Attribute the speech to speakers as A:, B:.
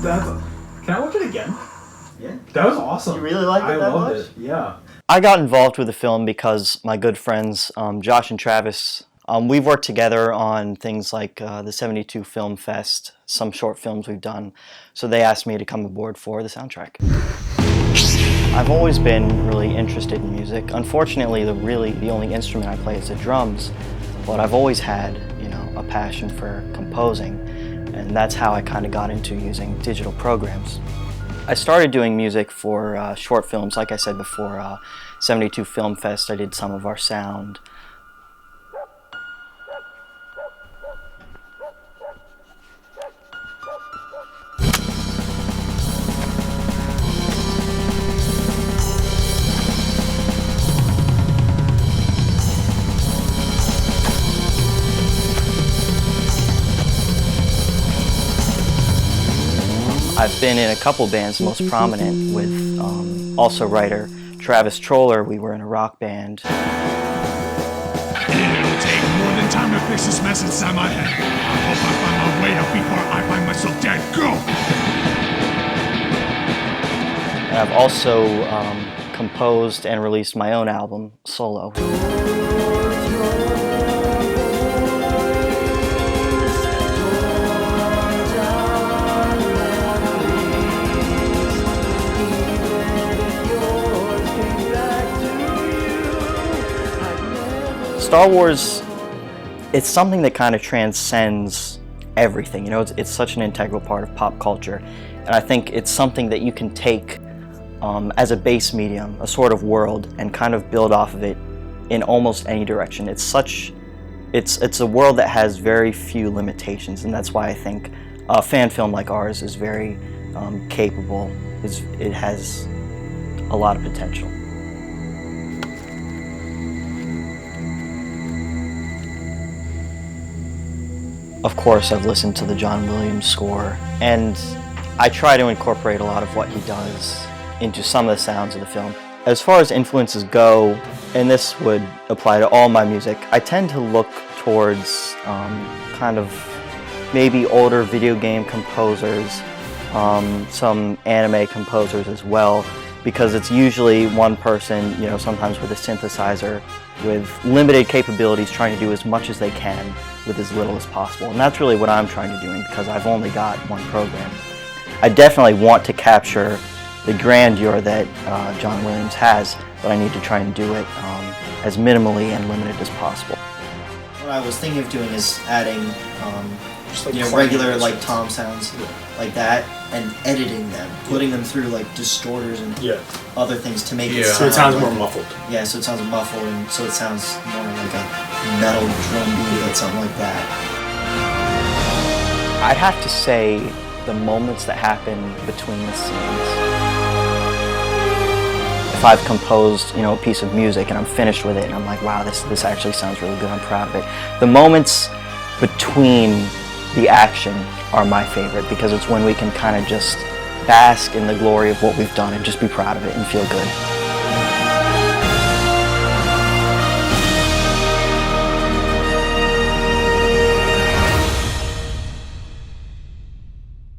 A: Can I watch it again?
B: Yeah.
A: That was awesome.
B: You really liked it that much?
A: I loved it, yeah.
C: I got involved with the film because my good friends, Josh and Travis, we've worked together on things like the 72 Film Fest, some short films we've done, so they asked me to come aboard for the soundtrack. I've always been really interested in music. Unfortunately, the only instrument I play is the drums, but I've always had, a passion for composing, and that's how I kind of got into using digital programs. I started doing music for short films, like I said before, 72 Film Fest, I did some of our sound. I've been in a couple bands, most prominent with also writer Travis Troller. We were in a rock band.
D: It'll take more than time to fix this mess inside my head. I hope I find my way out before I find myself dead. Go!
C: And I've also composed and released my own album, solo. Star Wars, it's something that kind of transcends everything. It's such an integral part of pop culture. And I think it's something that you can take as a base medium, a sort of world, and kind of build off of it in almost any direction. It's a world that has very few limitations, and that's why I think a fan film like ours is very capable. It has a lot of potential. Of course, I've listened to the John Williams score, and I try to incorporate a lot of what he does into some of the sounds of the film. As far as influences go, and this would apply to all my music, I tend to look towards kind of maybe older video game composers, some anime composers as well, because it's usually one person, sometimes with a synthesizer, with limited capabilities, trying to do as much as they can with as little as possible. And that's really what I'm trying to do because I've only got one program. I definitely want to capture the grandeur that John Williams has, but I need to try and do it as minimally and limited as possible. What I was thinking of doing is adding regular tom sounds like that and editing them, putting them through distorters and other things to make it sound
E: so it sounds more muffled.
C: Yeah, so it sounds muffled and so it sounds more like a metal drum beat or something like that. I'd have to say the moments that happen between the scenes. If I've composed, a piece of music and I'm finished with it and I'm like, wow, this actually sounds really good, I'm proud of it. The moments between the action are my favorite because it's when we can kind of just bask in the glory of what we've done and just be proud of it and feel good.